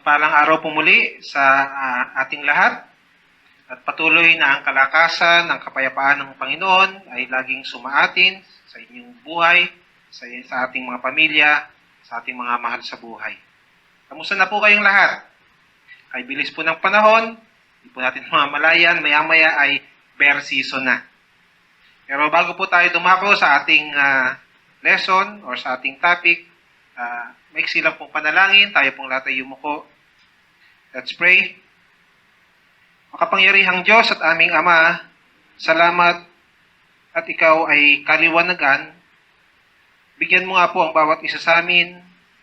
Mapagpalang araw po muli sa ating lahat at patuloy na ang kalakasan ng kapayapaan ng Panginoon ay laging sumaatin sa inyong buhay, sa ating mga pamilya, sa ating mga mahal sa buhay. Kamusta na po kayong lahat? Ay bilis po ng panahon, hindi po natin mamalayan, maya-maya ay bear season na. Pero bago po tayo dumako sa ating lesson or sa ating topic, maiksi lang pong panalangin, tayo pong lahat ay yumuko. Let's pray. Makapangyarihang Diyos at aming Ama, salamat at ikaw ay kaliwanagan. Bigyan mo nga po ang bawat isa sa amin,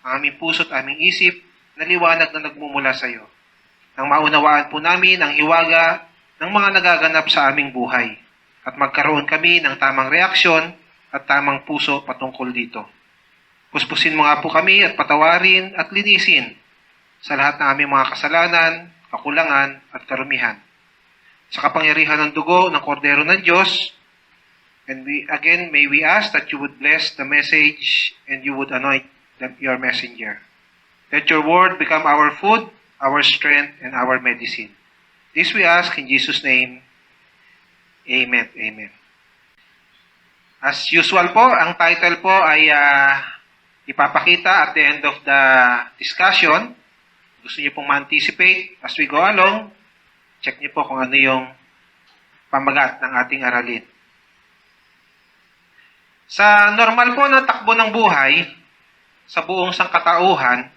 ang aming puso at aming isip, na liwanag na nagmumula sa iyo. Nang maunawaan po namin ang hiwaga ng mga nagaganap sa aming buhay at magkaroon kami ng tamang reaksyon at tamang puso patungkol dito. Puspusin mo nga po kami at patawarin at linisin sa lahat ng aming mga kasalanan, kakulangan at karumihan. Sa kapangyarihan ng dugo ng Kordero ng Diyos, and may we ask that you would bless the message and you would anoint your messenger. Let your word become our food, our strength, and our medicine. This we ask in Jesus' name. Amen. Amen. As usual po, ang title po ay ipapakita at the end of the discussion. Gusto niyo pong ma-anticipate as we go along, check niyo po kung ano yung pamagat ng ating aralin. Sa normal po na takbo ng buhay, sa buong sangkatauhan,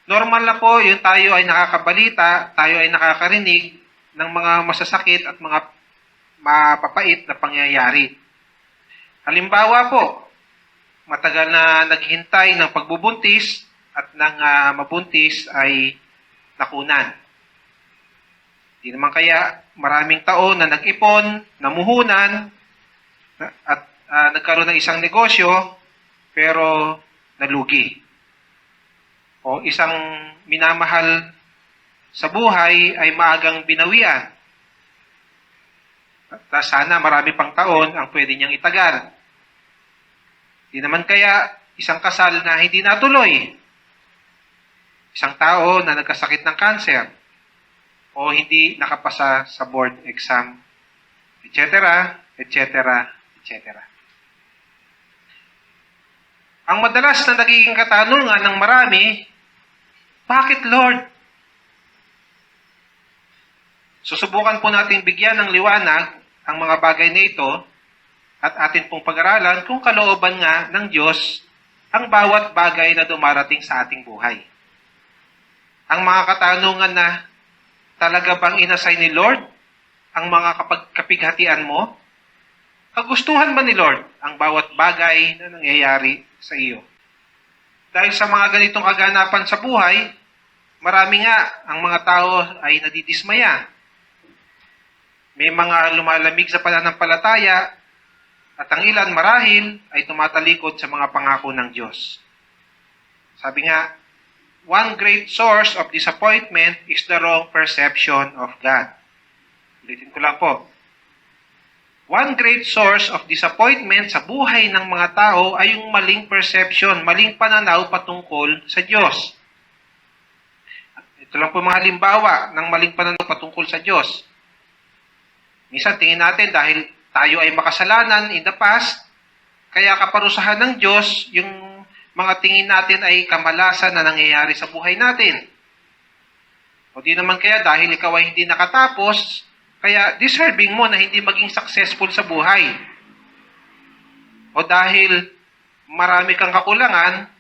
normal na po yung tayo ay nakakabalita, tayo ay nakakarinig ng mga masasakit at mga mapapait na pangyayari. Halimbawa po, matagal na naghintay ng pagbubuntis at nang mabuntis ay nakunan. Di naman kaya maraming taon na nag-ipon, namuhunan, at nagkaroon ng isang negosyo, pero nalugi. O isang minamahal sa buhay ay maagang binawian. At sana marami pang taon ang pwede niyang itagal. Di naman kaya isang kasal na hindi natuloy. Isang tao na nagkasakit ng cancer o hindi nakapasa sa board exam, etc., etc., etc. Ang madalas na nagiging katanungan ng marami, bakit Lord? Susubukan po natin bigyan ng liwanag ang mga bagay na ito at atin pong pag-aralan kung kalooban nga ng Diyos ang bawat bagay na dumarating sa ating buhay. Ang mga katanungan na talaga bang inassign ni Lord ang mga kapighatian mo? Kagustuhan ba ni Lord ang bawat bagay na nangyayari sa iyo? Dahil sa mga ganitong kaganapan sa buhay, marami nga ang mga tao ay nadidismaya. May mga lumalamig sa pananampalataya at ang ilan marahil ay tumatalikod sa mga pangako ng Diyos. Sabi nga, one great source of disappointment is the wrong perception of God. Ulitin ko lang po. One great source of disappointment sa buhay ng mga tao ay yung maling perception, maling pananaw patungkol sa Diyos. Ito lang po mga halimbawa ng maling pananaw patungkol sa Diyos. Minsan tingin natin dahil tayo ay makasalanan in the past, kaya kaparusahan ng Diyos yung mga tingin natin ay kamalasan na nangyayari sa buhay natin. O di naman kaya dahil ikaw ay hindi nakatapos, kaya deserving mo na hindi maging successful sa buhay. O dahil marami kang kakulangan,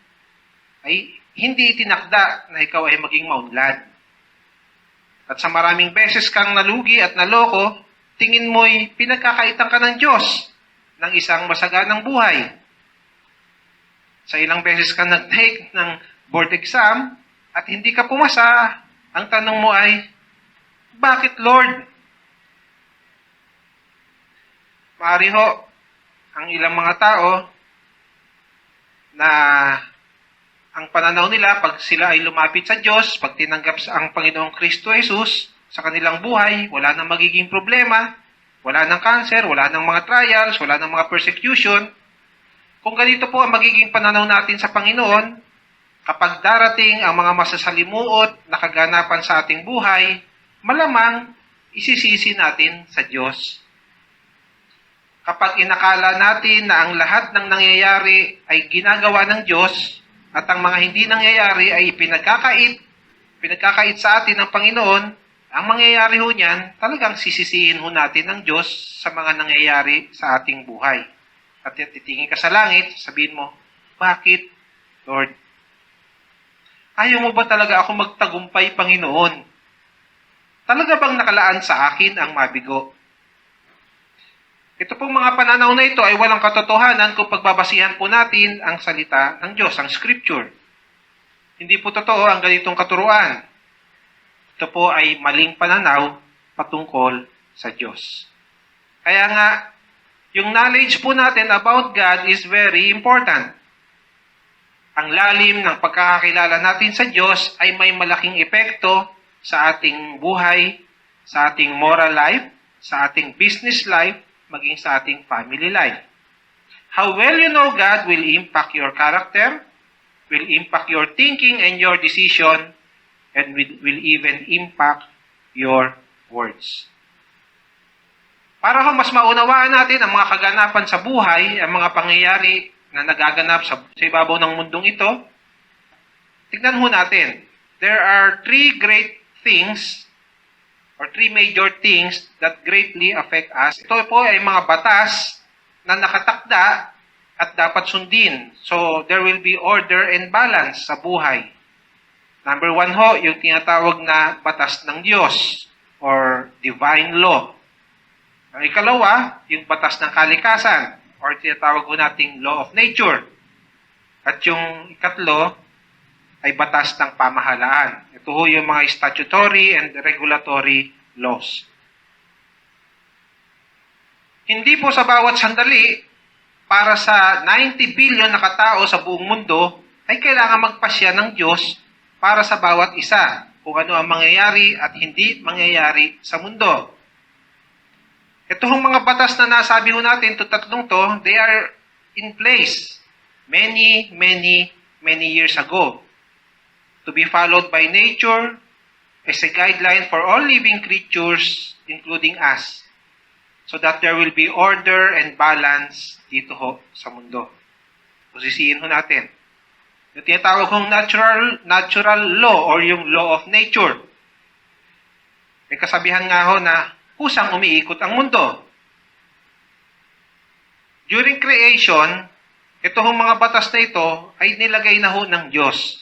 ay hindi itinakda na ikaw ay maging maunlad. At sa maraming beses kang nalugi at naloko, tingin mo'y pinagkakaitan ka ng Diyos ng isang masaganang buhay. Sa ilang beses ka nag-take ng board exam at hindi ka pumasa, ang tanong mo ay, bakit Lord? Maaari ho, ang ilang mga tao na ang pananaw nila pag sila ay lumapit sa Diyos, pag tinanggap ang Panginoong Kristo Jesus sa kanilang buhay, wala nang magiging problema, wala nang cancer, wala nang mga trials, wala nang mga persecution. Kung ganito po ang magiging pananaw natin sa Panginoon, Kapag darating ang mga masasalimuot na kaganapan sa ating buhay, malamang isisisi natin sa Diyos. Kapag inakala natin na ang lahat ng nangyayari ay ginagawa ng Diyos at ang mga hindi nangyayari ay pinagkakait sa atin ng Panginoon, ang mangyayari ho niyan, talagang sisisihin ho natin ng Diyos sa mga nangyayari sa ating buhay. At titingin ka sa langit, sabihin mo, bakit, Lord? Ayaw mo ba talaga ako magtagumpay, Panginoon? Talaga bang nakalaan sa akin ang mabigo? Ito pong mga pananaw na ito ay walang katotohanan kung pagbabasihan po natin ang salita ng Diyos, ang Scripture. Hindi po totoo ang ganitong katuruan. Ito po ay maling pananaw patungkol sa Diyos. Kaya nga, yung knowledge po natin about God is very important. Ang lalim ng pagkakakilala natin sa Diyos ay may malaking epekto sa ating buhay, sa ating moral life, sa ating business life, maging sa ating family life. How well you know God will impact your character, will impact your thinking and your decision, and will even impact your words. Para mas maunawaan natin ang mga kaganapan sa buhay, ang mga pangyayari na nagaganap sa ibabaw ng mundong ito, tignan ho natin. There are three great things or three major things that greatly affect us. Ito po ay mga batas na nakatakda at dapat sundin. So, there will be order and balance sa buhay. Number one ho, yung tinatawag na batas ng Diyos or divine law. Ang ikalawa, yung batas ng kalikasan or tinatawag ho nating law of nature. At yung ikatlo ay batas ng pamahalaan. Ito ho yung mga statutory and regulatory laws. Hindi po sa bawat sandali, para sa 90 billion na katao sa buong mundo, ay kailangan magpasya ng Diyos para sa bawat isa kung ano ang mangyayari at hindi mangyayari sa mundo. Ito hong mga batas na nasabi ho natin, tatlong to, they are in place many years ago. To be followed by nature as a guideline for all living creatures, including us, so that there will be order and balance dito ho sa mundo. Pusisiin ho natin. Yung tinatawag kong natural law or yung law of nature. May kasabihan nga ho na kusang umiikot ang mundo. During creation, ito hong mga batas na ito ay nilagay na ho ng Diyos.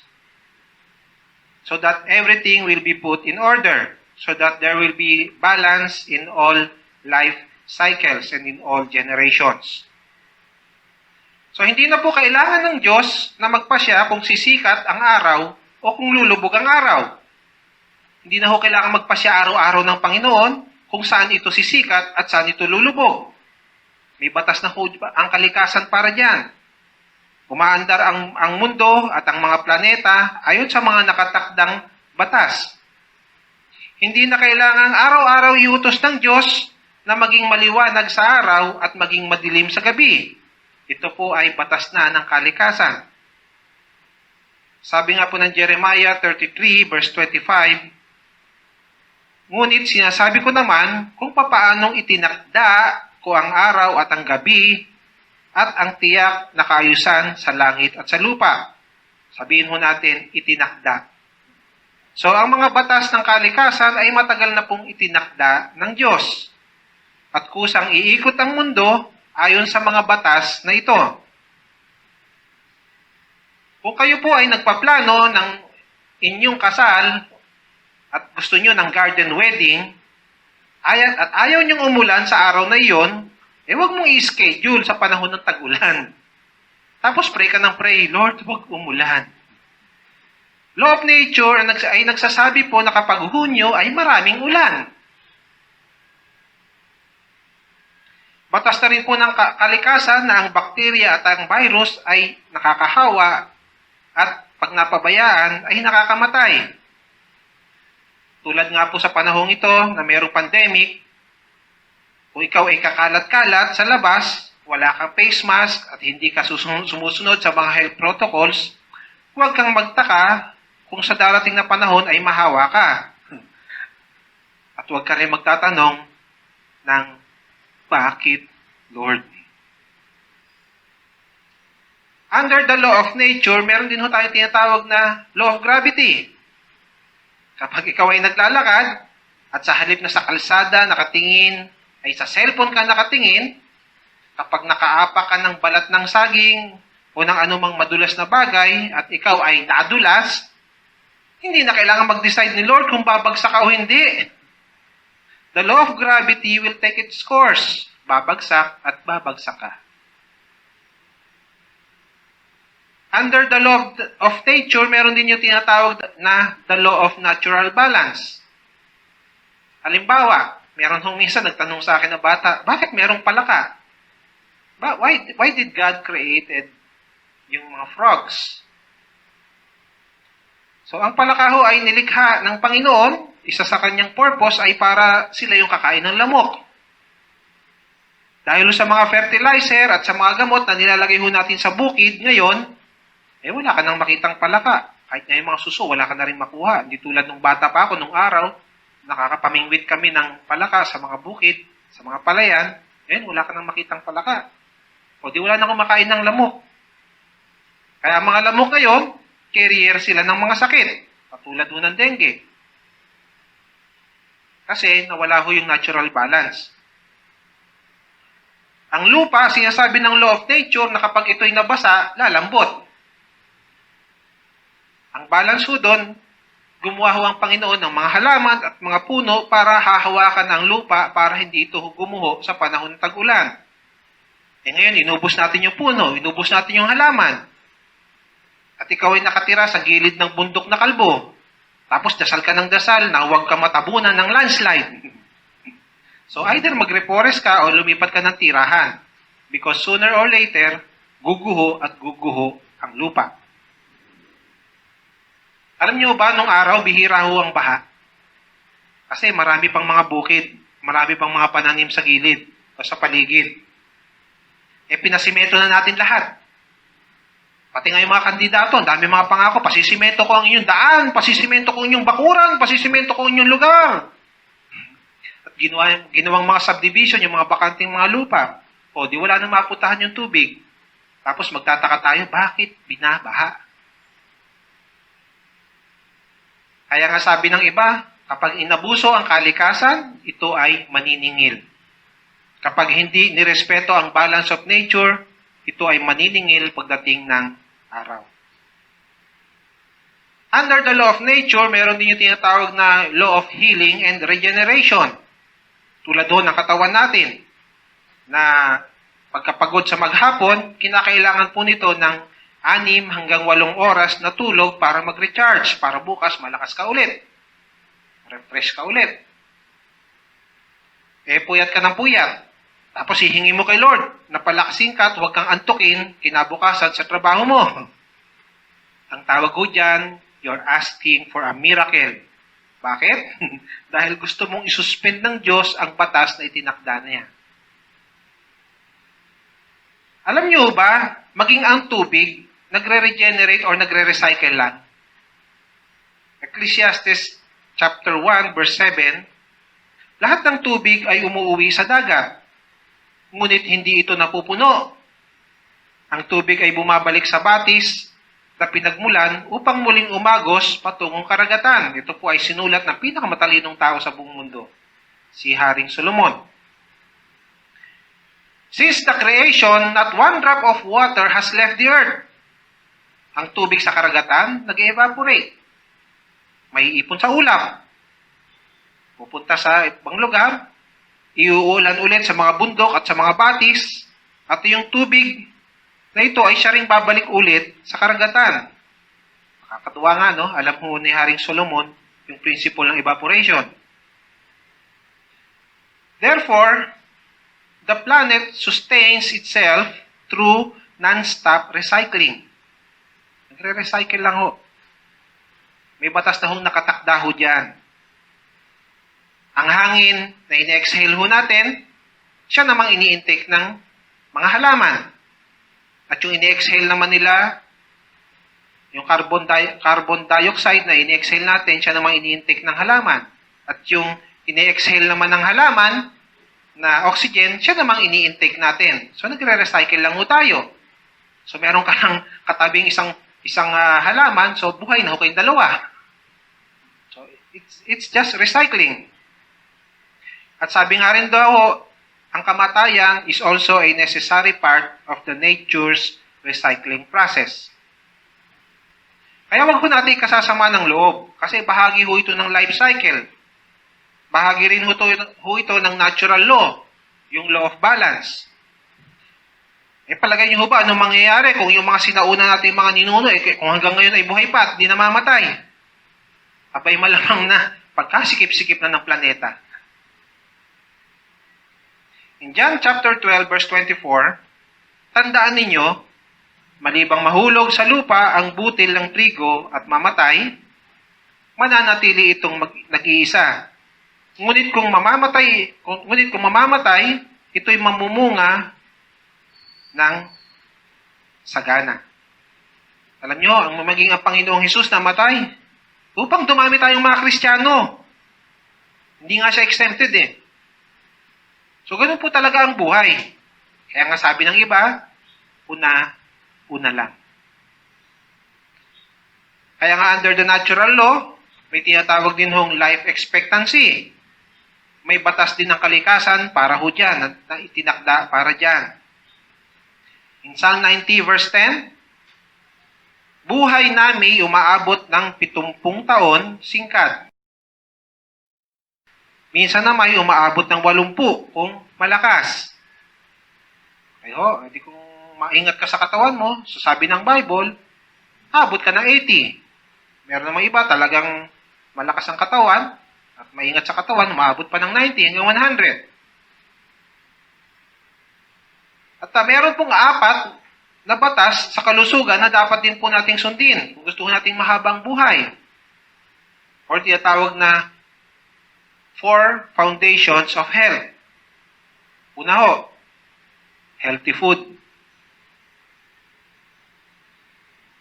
So that everything will be put in order. So that there will be balance in all life cycles and in all generations. So hindi na po kailangan ng Diyos na magpasya kung sisikat ang araw o kung lulubog ang araw. Hindi na ho kailangan magpasya araw-araw ng Panginoon kung saan ito sisikat at saan ito lulubog. May batas na ho ang kalikasan para diyan. Umaandar ang mundo at ang mga planeta ayon sa mga nakatakdang batas. Hindi na kailangang araw-araw iutos ng Diyos na maging maliwanag sa araw at maging madilim sa gabi. Ito po ay batas na ng kalikasan. Sabi nga po ng Jeremiah 33 verse 25, ngunit sinasabi ko naman kung papaanong itinakda ko ang araw at ang gabi at ang tiyak na kaayusan sa langit at sa lupa. Sabihin ho natin, itinakda. So, ang mga batas ng kalikasan ay matagal na pong itinakda ng Diyos. At kusang iikot ang mundo ayon sa mga batas na ito. Kung kayo po ay nagpaplano ng inyong kasal at gusto nyo ng garden wedding, at ayaw nyong umulan sa araw na iyon, huwag mong i-schedule sa panahon ng tag-ulan. Tapos pray ka ng pray, Lord, huwag umulan. Law of nature ay nagsasabi po na kapag Hunyo ay maraming ulan. Batas na rin po ng kalikasan na ang bakterya at ang virus ay nakakahawa at pag napabayaan ay nakakamatay. Tulad nga po sa panahong ito na mayroong pandemic, kung ikaw ay kakalat-kalat sa labas, wala kang face mask at hindi ka sumusunod sa mga health protocols, huwag kang magtaka kung sa darating na panahon ay mahawa ka. At huwag ka rin magtatanong ng, bakit, Lord? Under the law of nature, meron din ho tayo tinatawag na law of gravity. Kapag ikaw ay naglalakad, at sa halip na sa kalsada nakatingin, ay sa cellphone ka nakatingin, kapag nakaapa ka ng balat ng saging o ng anumang madulas na bagay at ikaw ay nadulas, hindi na kailangan mag-decide ni Lord kung babagsak ka o hindi. The law of gravity will take its course. Babagsak at babagsak ka. Under the law of nature, meron din yung tinatawag na the law of natural balance. Halimbawa, meron hong minsan nagtanong sa akin na bata, bakit merong palaka? Why did God created yung mga frogs? So, ang palaka ho ay nilikha ng Panginoon. Isa sa kanyang purpose ay para sila yung kakain ng lamok. Dahil sa mga fertilizer at sa mga gamot na nilalagay ho natin sa bukid ngayon, wala ka nang makitang palaka. Kahit na yung mga suso, wala ka na rin makuha. Hindi tulad nung bata pa ako nung araw, nakakapamingwit kami ng palaka sa mga bukid, sa mga palayan, wala ka nang makitang palaka. O di wala na kumakain ng lamok. Kaya ang mga lamok ngayon, carrier sila ng mga sakit, patulad ho ng dengue. Kasi nawala ho yung natural balance. Ang lupa, sinasabi ng law of nature na kapag ito'y nabasa, lalambot. Ang balance ho doon, gumawa ho ang Panginoon ng mga halaman at mga puno para hahawakan ang lupa para hindi ito gumuho sa panahon ng tag-ulan. Ngayon, inubos natin yung puno, inubos natin yung halaman. At ikaw ay nakatira sa gilid ng bundok na kalbo. Tapos dasal ka ng dasal na huwag ka matabunan ng landslide. So either magreforest ka o lumipat ka ng tirahan. Because sooner or later, guguho at guguho ang lupa. Alam niyo ba, nung araw, bihira ho ang baha. Kasi marami pang mga bukid, marami pang mga pananim sa gilid o sa paligid. Pinasimento na natin lahat. Pati nga yung mga kandidato, ang dami mga pangako, pasisimento ko ang inyong daan, pasisimento ko ang inyong bakuran, pasisimento ko ang inyong lugar. At ginawang mga subdivision, yung mga bakanting mga lupa. O, di wala nang maputahan yung tubig. Tapos magtataka tayo, bakit binabaha? Kaya nga sabi ng iba, kapag inabuso ang kalikasan, ito ay maniningil. Kapag hindi nirespeto ang balance of nature, ito ay maniningil pagdating ng araw. Under the law of nature, meron din yung tinatawag na law of healing and regeneration. Tulad doon ng katawan natin, na pagkapagod sa maghapon, kinakailangan po nito ng 6 hanggang 8 oras na tulog para mag-recharge, para bukas malakas ka ulit. Refresh ka ulit. Puyat ka ng puyat. Tapos hihingi mo kay Lord na palakasin ka at huwag kang antukin kinabukasan sa trabaho mo. Ang tawag ko dyan, you're asking for a miracle. Bakit? Dahil gusto mong isuspend ng Diyos ang batas na itinakda niya. Alam niyo ba, maging ang tubig, nagre-regenerate or nagre-recycle lang. Ecclesiastes chapter 1 verse 7, lahat ng tubig ay umuuwi sa dagat, ngunit hindi ito napupuno. Ang tubig ay bumabalik sa batis na pinagmulan upang muling umagos patungong karagatan. Ito po ay sinulat ng pinakamatalinong tao sa buong mundo, si Haring Solomon. Since the creation, not one drop of water has left the earth. Ang tubig sa karagatan, nag-evaporate. May ipon sa ulap. Pupunta sa ibang lugar, iuulan ulit sa mga bundok at sa mga batis, at yung tubig na ito ay siya ring babalik ulit sa karagatan. Nakakatuwa nga, no? Alam mo ni Haring Solomon yung principle ng evaporation. Therefore, the planet sustains itself through non-stop recycling. Nagre-recycle lang ho. May batas na hong nakatakda ho dyan. Ang hangin na ini-exhale ho natin, siya namang ini-intake ng mga halaman. At yung ini-exhale naman nila, Yung carbon dioxide na ini-exhale natin, siya namang ini-intake ng halaman. At yung ini-exhale naman ng halaman na oxygen, siya namang ini-intake natin. So, nagre-recycle lang ho tayo. So, meron ka ng katabing isang halaman, so buhay na ho kayong dalawa. So, it's just recycling. At sabi nga rin daw, ang kamatayan is also a necessary part of the nature's recycling process. Kaya wag ho natin ikasasama ng loob kasi bahagi ho ito ng life cycle. Bahagi rin ho ito ng natural law, yung law of balance. Palagay niyo ho ba anong mangyayari kung yung mga sinauna natin mga ninuno, kung hanggang ngayon ay buhay pa at di namamatay? Abay malamang na pagkasikip-sikip na ng planeta. In John chapter 12 verse 24, tandaan ninyo, malibang mahulog sa lupa ang butil ng trigo at mamatay, mananatili itong nag-iisa. Ngunit kung mamamatay, ito'y mamumunga ng sagana. Alam nyo, ang maging ang Panginoong Hesus namatay upang dumami tayong mga Kristiyano. Hindi nga siya exempted eh. So, ganun po talaga ang buhay. Kaya nga sabi ng iba, una lang. Kaya nga under the natural law, may tinatawag din hong life expectancy. May batas din ng kalikasan para ho dyan, na itinakda para dyan. In Psalm 90 verse 10, buhay namin umaabot ng 70 taon, singkat. Minsan na may umaabot ng 80 kung malakas. Ayo, hindi kung maingat ka sa katawan mo, so sabi ng Bible, abot ka ng 80. Meron namang iba talagang malakas ang katawan at maingat sa katawan, umaabot pa ng 90 hanggang 100. At meron pong 4 na batas sa kalusugan na dapat din po nating sundin kung gusto nating mahabang buhay. Or tinatawag na 4 foundations of health. Una ho, healthy food.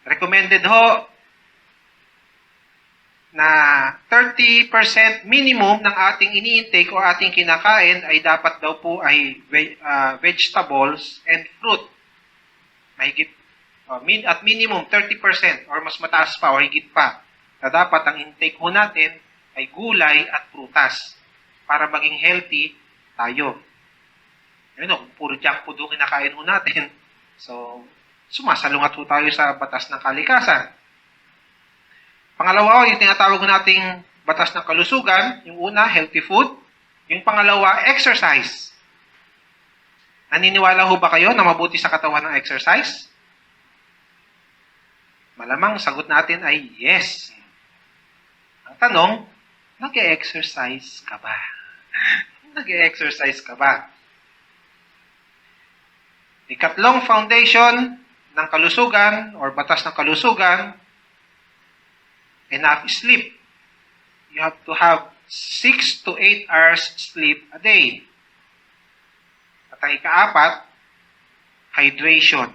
Recommended ho na 30% minimum ng ating ini-intake o ating kinakain ay dapat daw po ay vegetables and fruit. Mahigit at minimum 30% or mas mataas pa o higit pa na dapat ang intake ho natin ay gulay at prutas para maging healthy tayo. Yun o, puro junk food yung kinakain ho natin. So, sumasalungat ho tayo sa batas ng kalikasan. Pangalawa, yung tinatawag nating batas ng kalusugan. Yung una, healthy food. Yung pangalawa, exercise. Naniniwala ho ba kayo na mabuti sa katawan ng exercise? Malamang sagot natin ay yes. Ang tanong, nag-e-exercise ka ba? Nag-e-exercise ka ba? Ikatlong foundation ng kalusugan or batas ng kalusugan, enough sleep. You have to have 6 to 8 hours sleep a day. At ang ika-4, hydration.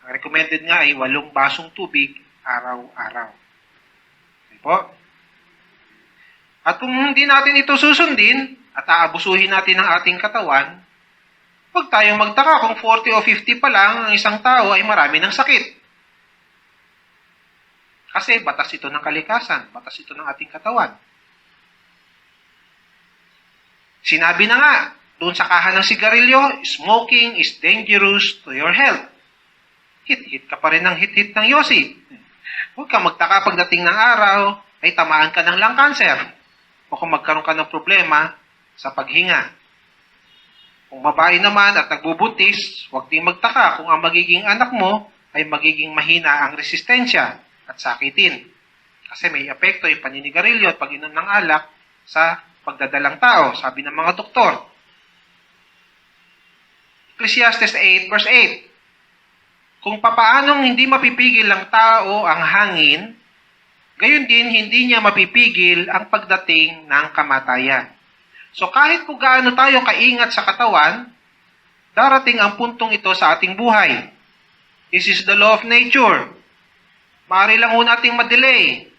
Ang recommended nga ay 8 basong tubig araw-araw. Okay po? At kung hindi natin ito susundin at aabusuhin natin ang ating katawan, huwag tayong magtaka kung 40 o 50 pa lang ang isang tao ay marami ng sakit. Kasi batas ito ng kalikasan, batas ito ng ating katawan. Sinabi na nga, doon sa kaha ng sigarilyo, smoking is dangerous to your health. Hit-hit ka pa rin ng hit-hit ng yosi. Huwag ka magtaka pagdating ng araw, ay tamaan ka ng lung cancer. O kung magkaroon ka ng problema sa paghinga. Kung babae naman at nagbubuntis, huwag ding magtaka kung ang magiging anak mo ay magiging mahina ang resistensya at sakitin. Kasi may epekto yung paninigarilyo at pag-inom ng alak sa pagdadalang tao, sabi ng mga doktor. Ecclesiastes 8 verse 8. Kung papaanong hindi mapipigil ng tao ang hangin, gayon din hindi niya mapipigil ang pagdating ng kamatayan. So kahit kung gaano tayo kaingat sa katawan, darating ang puntong ito sa ating buhay. This is the law of nature. Maaari lang ho nating madelay.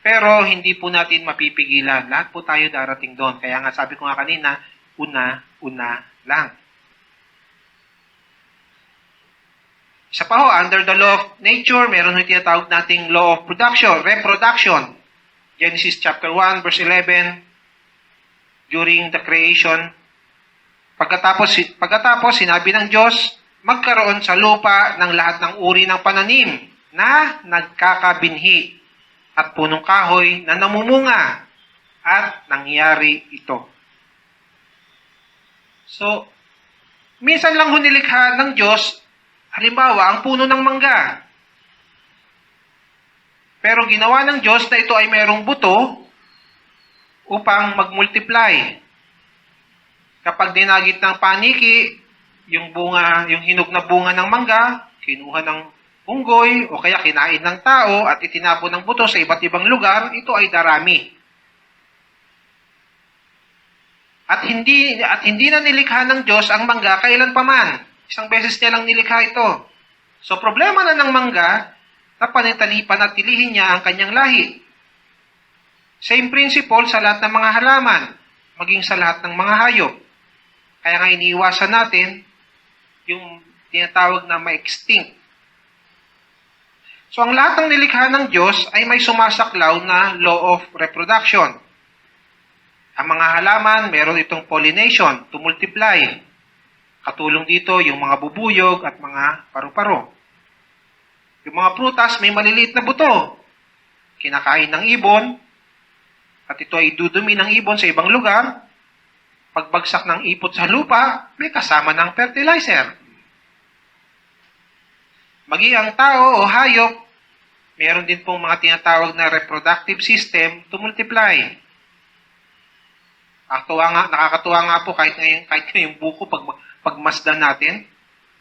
Pero hindi po natin mapipigilan. Lahat po tayo darating doon. Kaya nga sabi ko nga kanina, una lang. Isa pa ho, under the law of nature, meron ho tinatawag nating law of production, reproduction. Genesis chapter 1, verse 11, during the creation, pagkatapos sinabi ng Diyos, magkaroon sa lupa ng lahat ng uri ng pananim na nagkakabinhi at punong kahoy na namumunga at nangyari ito. So, minsan lang hunilikha ng Diyos, halimbawa, ang puno ng mangga. Pero ginawa ng Diyos na ito ay merong buto upang mag-multiply. Kapag dinagit ng paniki, yung hinog na bunga ng mangga, kinuha ng unggoy o kaya kinain ng tao at itinapon ng buto sa iba't ibang lugar, ito ay darami. At hindi na nilikha ng Diyos ang mangga kailan paman. Isang beses niya lang nilikha ito. So problema na ng mangga na panatilihin niya ang kanyang lahi. Same principle sa lahat ng mga halaman, maging sa lahat ng mga hayop. Kaya nga iniiwasan natin yung tinatawag na ma-extinct. So ang lahat ng nilikha ng Diyos ay may sumasaklaw na law of reproduction. Ang mga halaman, meron itong pollination, to multiply. Katulong dito yung mga bubuyog at mga paru-paro. Yung mga prutas, may maliliit na buto. Kinakain ng ibon, at ito ay dudumi ng ibon sa ibang lugar. Pagbagsak ng ipot sa lupa, may kasama ng fertilizer. Maging ang tao o hayop, meron din pong mga tinatawag na reproductive system to multiply. Nakakatuwa nga po kahit ngayong buko, pagmasdan natin,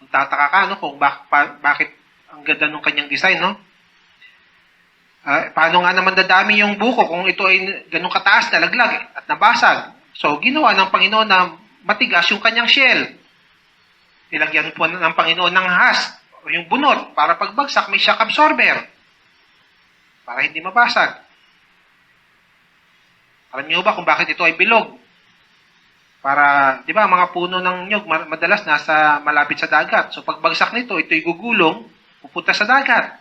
magtataka ka kung bakit ang ganda ng kanyang design, no? Paano nga naman dadami yung buko kung ito ay ganun kataas, nalaglag at nabasag? So, ginawa ng Panginoon na matigas yung kanyang shell. Nilagyan po ng Panginoon ng husk o yung bunot para pagbagsak may shock absorber para hindi mabasag. Alam niyo ba kung bakit ito ay bilog? Para, di ba, mga puno ng nyug madalas nasa malapit sa dagat. So pagbagsak nito, ito'y gugulong, pupunta sa dagat.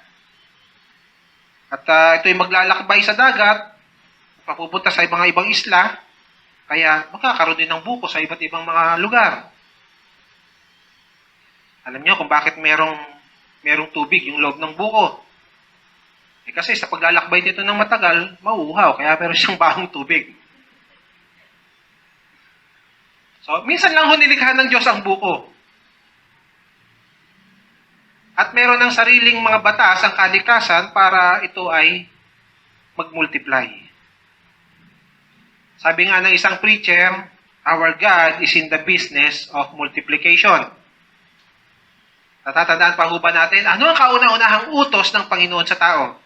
At ito'y maglalakbay sa dagat, papupunta sa mga ibang isla, kaya makakaroon din ng buko sa iba't ibang mga lugar. Alam niyo kung bakit merong tubig yung loob ng buko? Kasi sa paglalakbay dito ng matagal, mauuhaw, kaya meron siyang bahong tubig. So, minsan lang nilikha ng Diyos ang buko. At meron ng sariling mga batas ang kalikasan para ito ay mag-multiply. Sabi nga ng isang preacher, our God is in the business of multiplication. Natatandaan pa ho ba natin? Ano ang kauna-unahang utos ng Panginoon sa tao?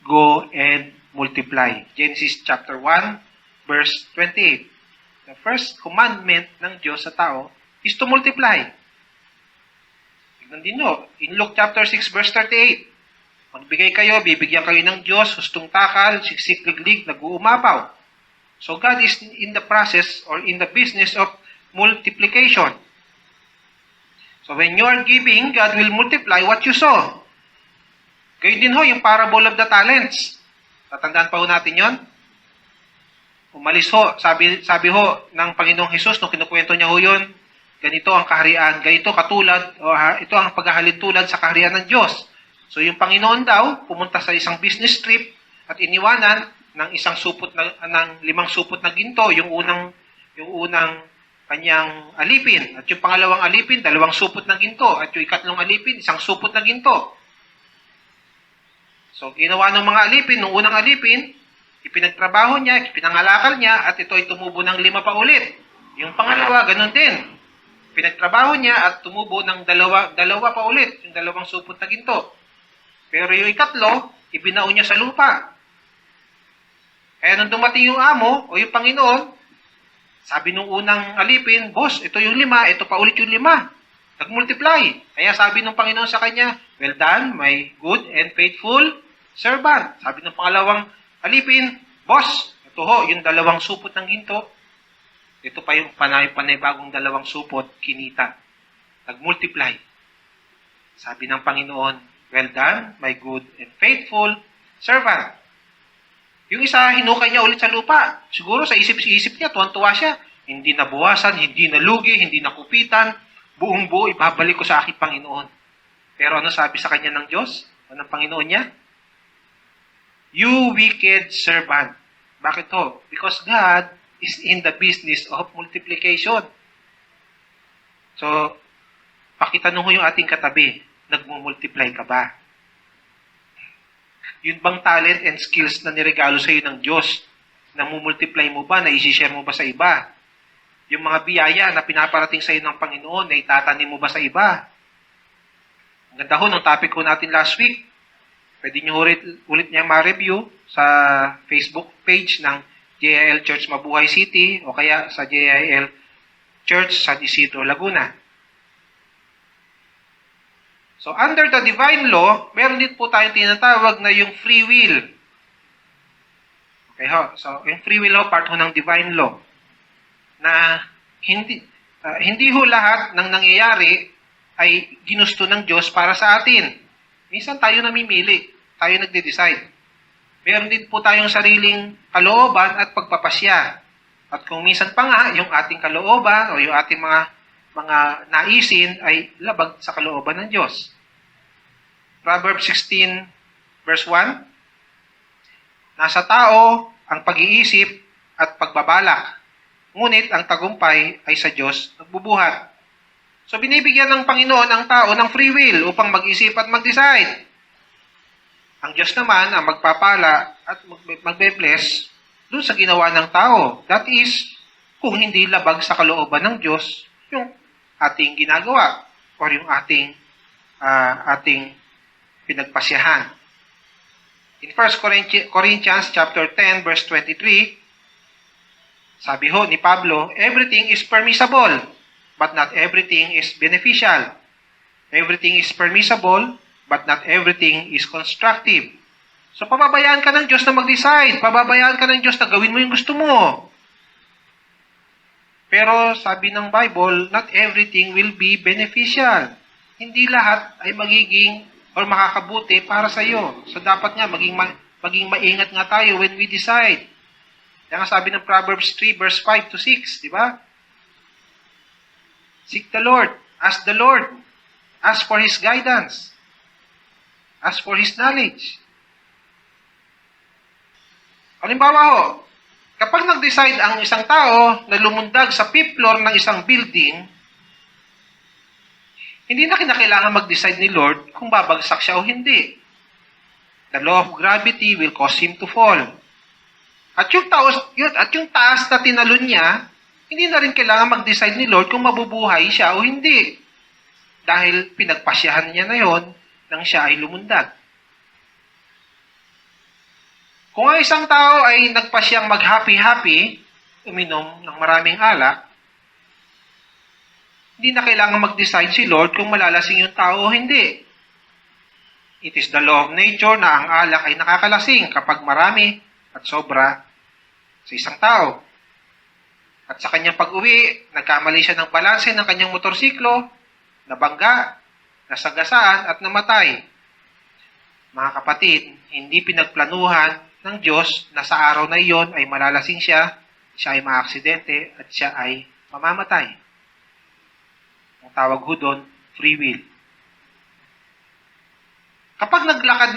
Go and multiply. Genesis chapter 1, verse 28. The first commandment ng Diyos sa tao is to multiply. Tignan din nyo, in Luke chapter 6, verse 38. Magbigay kayo, bibigyan kayo ng Diyos, hustong takal, siksik, liglig, nag-uumapaw. So God is in the process or in the business of multiplication. So when you are giving, God will multiply what you sow. Gayun din ho, yung parable of the talents. Tatandaan pa ho natin yon. Umalis ho, sabi ho ng Panginoong Hesus, nung kinukwento niya ho yun, ganito ang kaharian, ganito katulad, ito ang paghahalin tulad sa kaharian ng Diyos. So yung Panginoon daw, pumunta sa isang business trip at iniwanan ng ng 5 supot na ginto, yung unang kanyang alipin. At yung pangalawang alipin, 2 supot na ginto. At yung ikatlong alipin, 1 supot na ginto. So, ginawa ng mga alipin, nung unang alipin, ipinagtrabaho niya, ipinangalakal niya, at ito ay tumubo ng 5 pa ulit. Yung pangalawa, ganun din. Pinagtrabaho niya at tumubo ng dalawa pa ulit, yung 2 supot na ginto. Pero yung ikatlo, ibinao niya sa lupa. Kaya nung dumating yung amo, o yung Panginoon, sabi nung unang alipin, boss, ito yung 5, ito pa ulit yung 5. Nag-multiply. Kaya sabi ng Panginoon sa kanya, "Well done, my good and faithful servant." Sabi ng pangalawang alipin, "Boss, ito ho, yung dalawang supot ng ginto." Ito pa yung panay-bagong dalawang supot, kinita. Nag-multiply. Sabi ng Panginoon, "Well done, my good and faithful servant." Yung isa, hinukay niya ulit sa lupa. Siguro sa isip niya, tuwan-tuwa siya. Hindi nabuwasan, hindi nalugi, hindi nakupitan. Buong-buo, ibabalik ko sa aking Panginoon. Pero ano sabi sa kanya ng Diyos? Anong Panginoon niya? "You wicked servant." Bakit to? Because God is in the business of multiplication. So, pakitanong ko yung ating katabi, nagmumultiply ka ba? Yun bang talent and skills na niregalo sa iyo ng Diyos, namumultiply mo ba, na isi-share mo ba sa iba? Yung mga biyaya na pinaparating sa iyo ng Panginoon, na itatanim mo ba sa iba? Ang ganda ho ng topic ko natin last week. Pwede nyo ulit niya ma-review sa Facebook page ng JIL Church Mabuhay City o kaya sa JIL Church San Isidro, Laguna. So, under the divine law, meron din po tayong tinatawag na yung free will. Okay ho? So, yung free will ho, part ho ng divine law. Na hindi ho lahat ng nangyayari ay ginusto ng Diyos para sa atin. Minsan tayo namimili. Tayo nagde-decide. Meron din po tayong sariling kalooban at pagpapasya. At kung minsan pa nga, yung ating kalooban o yung ating mga naisin ay labag sa kalooban ng Diyos. Proverbs 16, verse 1, "Nasa tao ang pag-iisip at pagbabalak, ngunit ang tagumpay ay sa Diyos nagbubuhat." So binibigyan ng Panginoon ang tao ng free will upang mag-isip at mag-decide. Ang Diyos naman ang magpapala at magbe-bless doon sa ginawa ng tao. That is, kung hindi labag sa kalooban ng Diyos yung ating ginagawa or yung ating pinagpasyahan. In 1 Corinthians chapter 10 verse 23, sabi ho ni Pablo, "Everything is permissible, but not everything is beneficial. Everything is permissible, but not everything is constructive." So pababayaan ka ng Diyos na mag-decide, pababayaan ka ng Diyos na gawin mo yung gusto mo. Pero sabi ng Bible, not everything will be beneficial. Hindi lahat ay magiging or makakabuti para sa iyo. So dapat nga maging maingat nga tayo when we decide. Kaya nga sabi ng Proverbs 3 verse 5 to 6, di ba? Seek the Lord, ask the Lord, ask for His guidance, ask for His knowledge. Halimbawa ho, kapag nag-decide ang isang tao na lumundag sa 5th floor ng isang building, hindi na kinakailangan mag-decide ni Lord kung babagsak siya o hindi. The law of gravity will cause him to fall. At yung taas na tinalon niya, hindi na rin kailangan mag-decide ni Lord kung mabubuhay siya o hindi. Dahil pinagpasyahan niya na yon nang siya ay lumundag. Kung ang isang tao ay nagpasyang mag-happy-happy, uminom ng maraming alak, hindi na kailangan mag-decide si Lord kung malalasing yung tao o hindi. It is the law of nature na ang alak ay nakakalasing kapag marami at sobra sa isang tao. At sa kanyang pag-uwi, nagkamali siya ng balanse ng kanyang motorsiklo, nabangga, nasagasaan at namatay. Mga kapatid, hindi pinagplanuhan ng Diyos na sa araw na iyon ay malalasing siya ay maaksidente at siya ay mamamatay. Ang tawag ho doon, free will. Kapag naglakad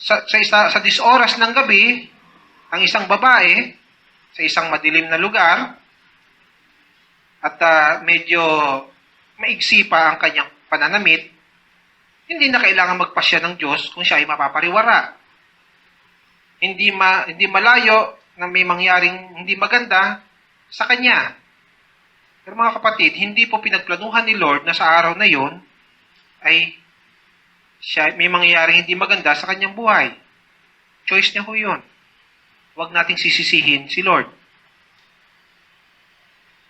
sa 10 oras ng gabi, ang isang babae sa isang madilim na lugar at medyo maigsi pa ang kanyang pananamit, hindi na kailangan magpasya ng Diyos kung siya ay mapapariwara. Hindi malayo na may mangyaring hindi maganda sa kanya. Pero mga kapatid, hindi po pinagplanuhan ni Lord na sa araw na yon ay may mangyaring hindi maganda sa kanyang buhay. Choice niya po yun. Huwag nating sisisihin si Lord.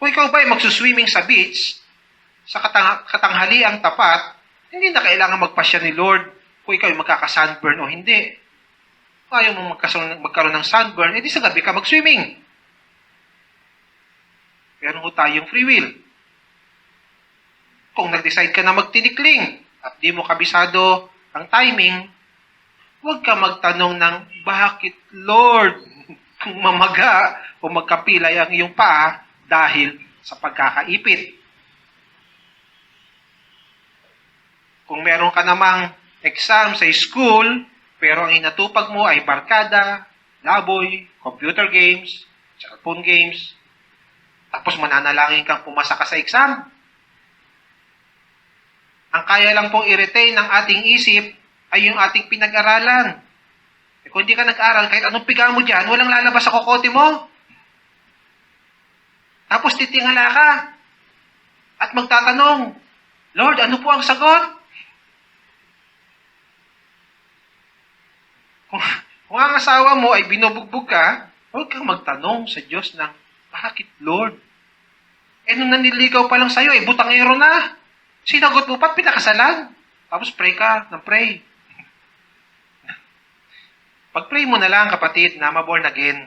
Kung ikaw ba ay magsuswimming sa beach, sa katanghaliang tapat, hindi na kailangan magpasya ni Lord kung ikaw ay magkaka-sunburn o hindi. Kung ayaw mo magkaroon ng sunburn, edi sa gabi ka mag-swimming. Meron ho tayong free will. Kung nag-decide ka na magtinikling at di mo kabisado ang timing, huwag ka magtanong ng, bakit Lord? Kung mamaga o magkapilay ang iyong paa dahil sa pagkakaipit. Kung meron ka namang exam sa school, pero ang inatupag mo ay barkada, laboy, computer games, cellphone games, tapos mananalangin kang pumasa ka sa exam. Ang kaya lang pong i-retain ng ating isip ay yung ating pinag-aralan. E kung hindi ka nag-aral, kahit anong piga mo dyan, walang lalabas sa kokote mo. Tapos titingala ka at magtatanong, Lord, ano po ang sagot? Kung ang asawa mo ay binubugbog ka, huwag kang magtanong sa Diyos ng, bakit Lord? Nung naniligaw pa lang sa'yo, butangero na. Sinagot mo pa't pinakasalan. Tapos pray ka ng pray. Pag-pray mo na lang, kapatid, na ma-born again.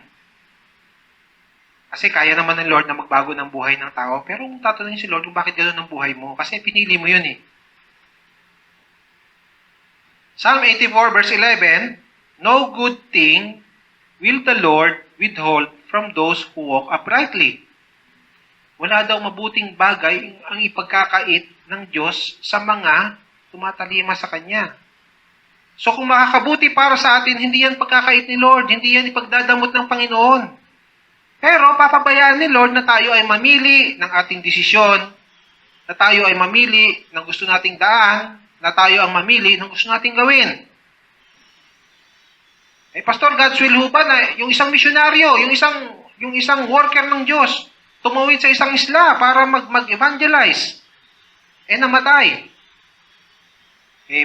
Kasi kaya naman ng Lord na magbago ng buhay ng tao. Pero kung tatanungin si Lord kung bakit gano'n ang buhay mo, kasi pinili mo yun eh. Psalm 84 verse 11, no good thing will the Lord withhold from those who walk uprightly. Wala daw mabuting bagay ang ipagkakait ng Diyos sa mga tumatalima sa Kanya. So kung makakabuti para sa atin, hindi yan pagkakait ni Lord, hindi yan ipagdadamot ng Panginoon. Pero papabayaan ni Lord na tayo ay mamili ng ating desisyon, na tayo ay mamili ng gusto nating daan, na tayo ang mamili ng gusto nating gawin. Pastor, God's will ho ba na yung isang misyonaryo, yung isang worker ng Diyos, tumawid sa isang isla para mag-evangelize, namatay.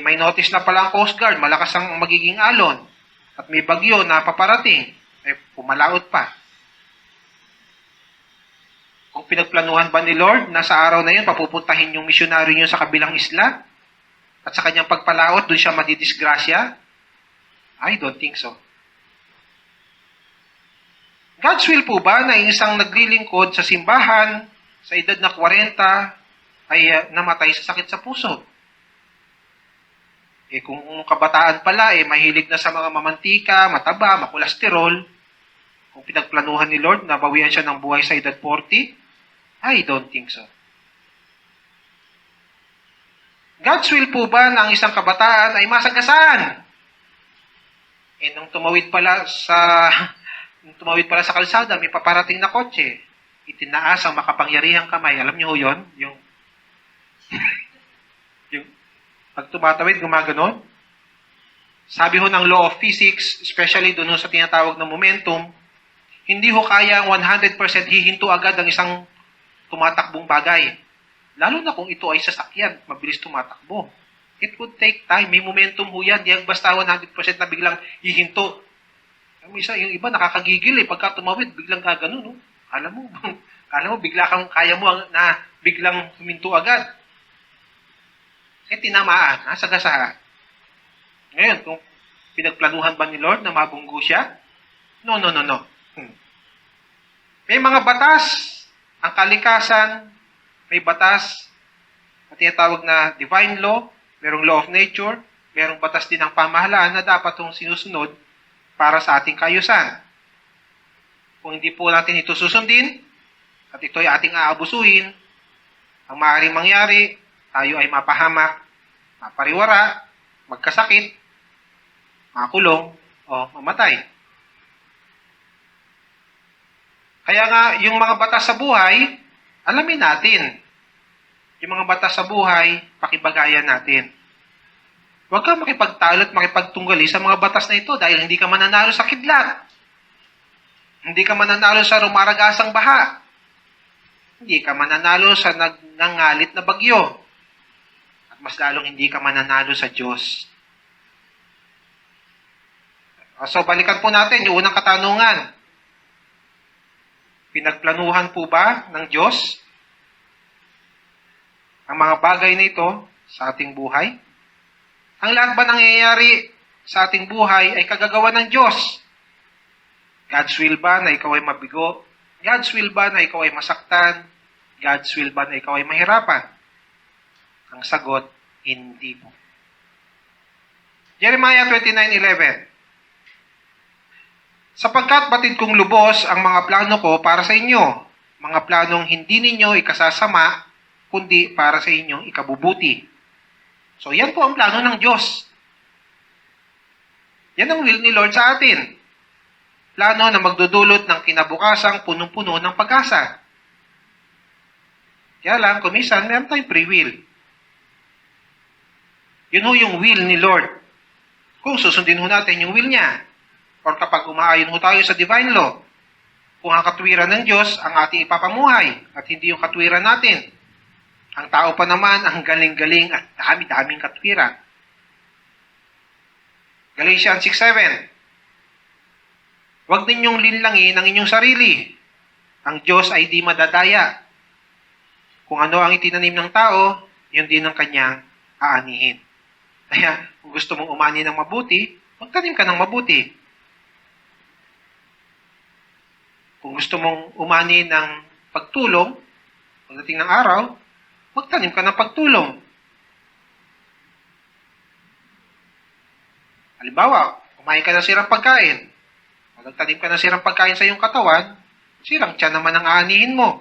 May notice na pala ang Coast Guard, malakas ang magiging alon, at may bagyo na paparating, pumalaot pa. Kung pinagplanuhan ba ni Lord na sa araw na yun, papupuntahin yung misyonaryo niyo sa kabilang isla, at sa kanyang pagpalaot, doon siya madidisgrasya? I don't think so. God's will po ba na isang naglilingkod sa simbahan, sa edad na 40, ay namatay sa sakit sa puso? Kung kabataan pala, mahilig na sa mga mamantika, mataba, makolesterol, kung pinagplanuhan ni Lord na bawian siya ng buhay sa edad 40, I don't think so. God's will po ba na ang isang kabataan ay masagasaan? Nung tumawid pala sa kalsada, may paparating na kotse, itinaas ang makapangyarihang kamay. Alam niyo ho yun? Yung pag tumatawid, gumaganon. Sabi ho ng law of physics, especially doon sa tinatawag na momentum, hindi ho kaya 100% hihinto agad ang isang tumatakbong bagay. Lalo na kung ito ay sasakyan, mabilis tumatakbo. It would take time. May momentum ho yan. Di ang basta 100% na biglang hihinto. Yung iba nakakagigil pagka tumawid, biglang gaganon. No? Alam mo, bigla kang kaya mo na biglang huminto agad. Tinamaan, sagasaan. Ngayon, kung pinagplanuhan ba ni Lord na mabunggo siya? No. May mga batas, ang kalikasan, may batas, at tinatawag na divine law, merong law of nature, merong batas din ng pamahalaan na dapat itong sinusunod para sa ating kayusan. Kung hindi po natin ito susundin, at ito ay ating aabusuhin, ang maaaring mangyari, tayo ay mapahamak, mapariwara, magkasakit, makulong, o mamatay. Kaya nga, yung mga batas sa buhay, alamin natin. Yung mga batas sa buhay, pakibagayan natin. Huwag kang makipagtalo at makipagtunggali sa mga batas na ito dahil hindi ka mananalo sa kidlat. Hindi ka mananalo sa rumaragasang baha. Hindi ka mananalo sa nangangalit na bagyo. At mas lalong hindi ka mananalo sa Diyos. So, balikan po natin yung unang katanungan. Pinagplanuhan po ba ng Diyos ang mga bagay na ito sa ating buhay? Ang lahat ba nangyayari sa ating buhay ay kagagawa ng Diyos? God's will ba na ikaw ay mabigo? God's will ba na ikaw ay masaktan? God's will ba na ikaw ay mahirapan? Ang sagot, hindi po. Jeremiah 29:11. Sapagkat batid kong lubos ang mga plano ko para sa inyo, mga planong hindi ninyo ikasasama, kundi para sa inyong ikabubuti. So yan po ang plano ng Diyos. Yan ang will ni Lord sa atin. Plano na magdudulot ng kinabukasang punong-puno ng pag-asa. Kaya lang, kung minsan, meron tayong free will. Yun ho yung will ni Lord. Kung susundin ho natin yung will niya, or kapag umaayon ho tayo sa divine law, kung ang katwiran ng Diyos ang ating ipapamuhay, at hindi yung katwiran natin. Ang tao pa naman, ang galing-galing at dami-daming katwiran. Galatians 6:7. Huwag ninyong linlangin ang inyong sarili. Ang Diyos ay di madadaya. Kung ano ang itinanim ng tao, yun din ang kanyang aanihin. Kaya, kung gusto mong umani ng mabuti, magtanim ka ng mabuti. Kung gusto mong umani ng pagtulong, pagdating ng araw, magtanim ka ng pagtulong. Halimbawa, kumain ka ng sirang pagkain. Pag nagtanim ka ng sirang pagkain sa iyong katawan, sirang tiyan naman ang aanihin mo.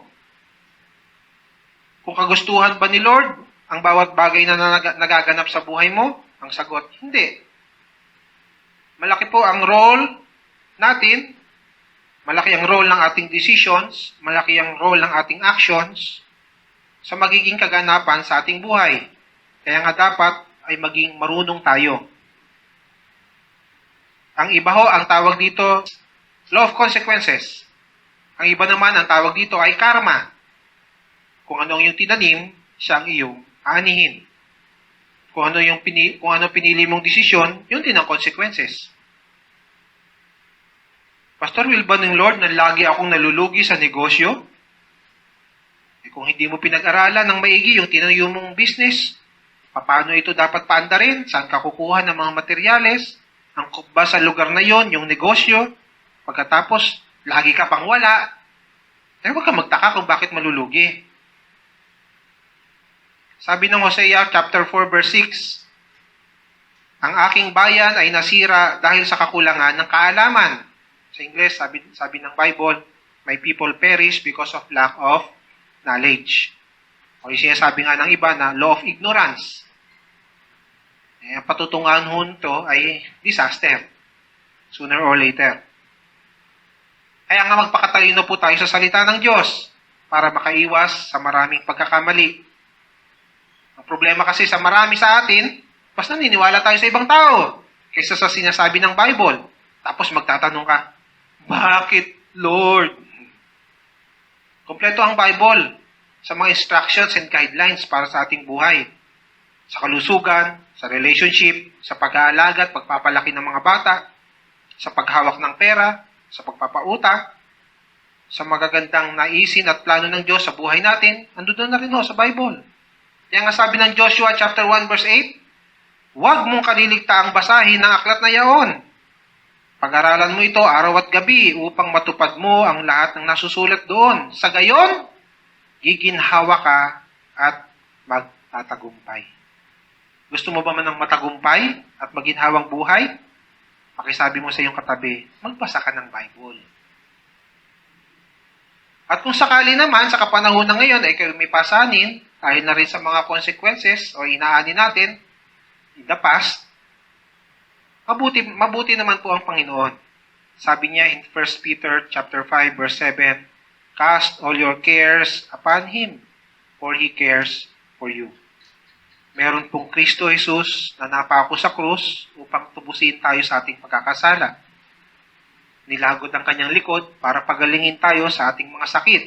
Kung kagustuhan ba ni Lord ang bawat bagay na nagaganap sa buhay mo, ang sagot, hindi. Malaki po ang role natin, malaki ang role ng ating decisions, malaki ang role ng ating actions sa magiging kaganapan sa ating buhay. Kaya nga dapat ay maging marunong tayo. Ang iba ho, ang tawag dito, law of consequences. Ang iba naman, ang tawag dito ay karma. Kung ano yung tinanim, siya ang iyong aanihin. Kung ano pinili mong desisyon, yun din ang consequences. Pastor, will ba ng Lord na lagi akong nalulugi sa negosyo? Kung hindi mo pinag-aralan ng maigi yung tinayo mong business, paano ito dapat paandarin? Saan ka kukuha ng mga materyales? Ang ba sa lugar na yon, yung negosyo? Pagkatapos, lagi ka pang wala. Kaya huwag ka magtaka kung bakit malulugi. Sabi ng Hosea chapter 4 verse 6, ang aking bayan ay nasira dahil sa kakulangan ng kaalaman. Sa Ingles, sabi ng Bible, my people perish because of lack of knowledge. O yung sinasabi nga ng iba na law of ignorance. Ang patutungan ho nito ay disaster. Sooner or later. Kaya nga magpakatalino po tayo sa salita ng Diyos para makaiwas sa maraming pagkakamali. Ang problema kasi sa marami sa atin, mas naniniwala tayo sa ibang tao kaysa sa sinasabi ng Bible. Tapos magtatanong ka, bakit, Lord? Kompleto ang Bible sa mga instructions and guidelines para sa ating buhay. Sa kalusugan, sa relationship, sa pag-aalaga at pagpapalaki ng mga bata, sa paghawak ng pera, sa pagpapautang, sa magagandang naisin at plano ng Diyos sa buhay natin, andun na rin ho sa Bible. Kaya nga sabi ng Joshua chapter 1 verse 8, huwag mong kaliligtaang basahin ng aklat na yaon. Pag-aralan mo ito araw at gabi upang matupad mo ang lahat ng nasusulat doon. Sa gayon, giginhawa ka at magtatagumpay. Gusto mo ba man ng matagumpay at maginhawang buhay? Pakisabi mo sa iyong katabi, magbasa ka ng Bible. At kung sakali naman, sa kapanahon na ngayon, ay kayo may pasanin, dahil na rin sa mga consequences o inaani natin in the past, mabuti naman po ang Panginoon. Sabi niya in 1 Peter chapter 5 verse 7, cast all your cares upon Him, for He cares for you. Meron pong Kristo Jesus na napako sa krus upang tubusin tayo sa ating pagkakasala. Nilagod ang kanyang likod para pagalingin tayo sa ating mga sakit.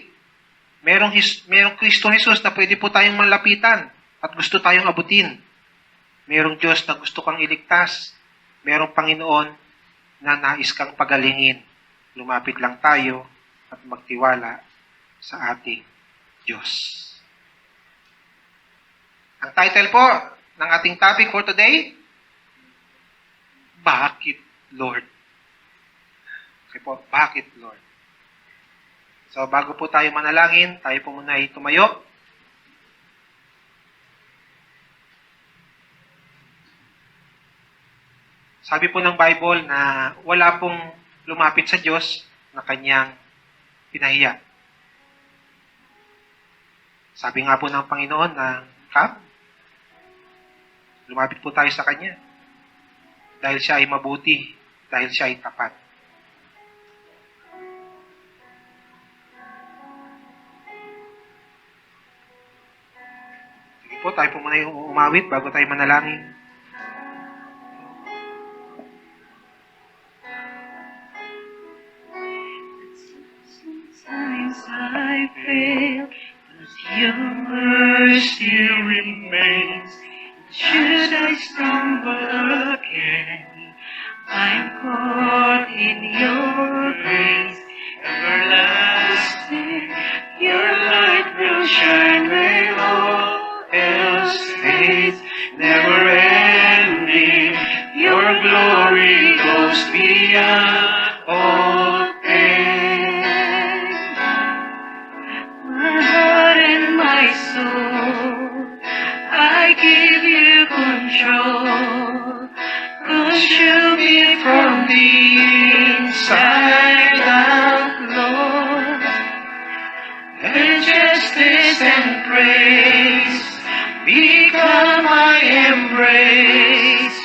Merong Kristo Jesus na pwede po tayong malapitan at gusto tayong abutin. Merong Diyos na gusto kang iligtas. Merong Panginoon na nais kang pagalingin. Lumapit lang tayo at magtiwala sa ating Diyos. Ang title po ng ating topic for today, Bakit, Lord? Okay po, bakit, Lord? So, bago po tayo manalangin, tayo po muna ay tumayo. Sabi po ng Bible na wala pong lumapit sa Diyos na kanyang pinahiya. Sabi nga po ng Panginoon na, come, lumapit po tayo sa Kanya. Dahil siya ay mabuti, dahil siya ay tapat. Sige po, tayo po muna yung umawit bago tayo manalangin. Sometimes I fail, but your mercy remains. Should I stumble again, I'm caught in your grace. Everlasting, your light will shine when all else fades. Never ending, your glory goes beyond all pain. My heart and my soul, I give you control. Consume me from the inside out, Lord. Let justice and praise become my embrace.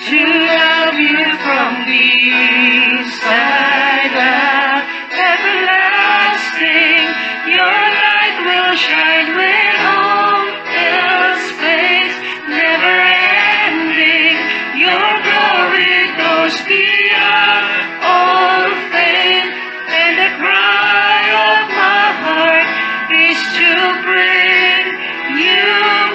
To love you from the inside out, everlasting. Your light will shine when all else fades. Never ending, your glory goes beyond all fame. And the cry of my heart is to bring you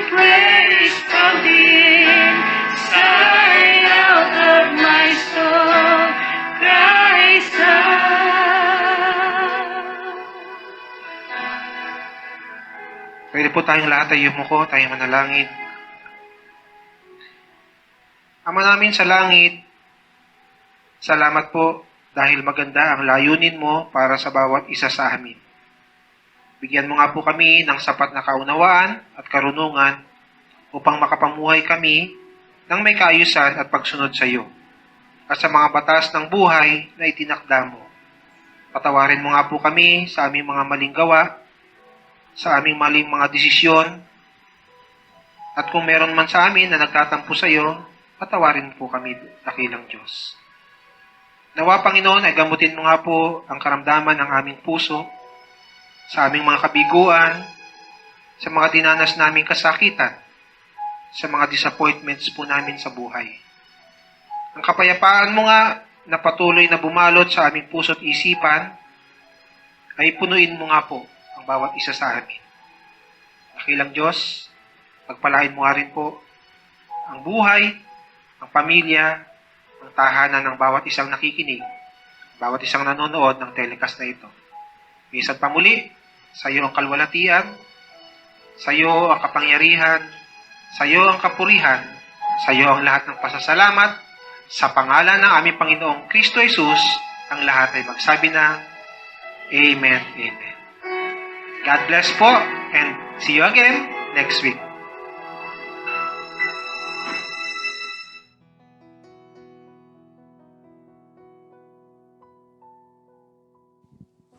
praise from the inside out of my soul. Christ Pwede po tayong lahat ay yumuko, tayong manalangin. Ama namin sa langit, salamat po dahil maganda ang layunin mo para sa bawat isa sa amin. Bigyan mo nga po kami ng sapat na kaunawaan at karunungan upang makapamuhay kami ng may kaayusan at pagsunod sa iyo at sa mga batas ng buhay na itinakda mo. Patawarin mo nga po kami sa aming mga maling gawa, sa aming maling mga desisyon, at kung meron man sa amin na nagtatampo sa iyo, patawarin po kami, dakilang Diyos. Nawa, Panginoon, ay gamutin mo nga po ang karamdaman ng aming puso, sa aming mga kabiguan, sa mga dinanas naming kasakitan, sa mga disappointments po namin sa buhay. Ang kapayapaan mo nga na patuloy na bumalot sa aming puso at isipan, ay punuin mo nga po ang bawat isa sa amin. Dakilang Diyos, pagpalain mo nga rin po ang buhay, ang pamilya, ang tahanan ng bawat isang nakikinig, bawat isang nanonood ng telecast na ito. Minsan pa muli, sa iyo ang kalwalatian, sa iyo ang kapangyarihan, sa iyo ang kapurihan, sa iyo ang lahat ng pasasalamat, sa pangalan ng aming Panginoong Kristo Jesus, ang lahat ay magsabi ng Amen, Amen. God bless po, and see you again next week.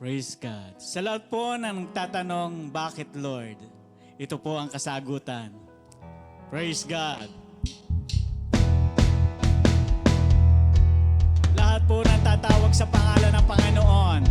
Praise God. Sa lahat po ng tatanong, bakit Lord? Ito po ang kasagutan. Praise God. Lahat po ng tatawag sa pangalan ng Panginoon,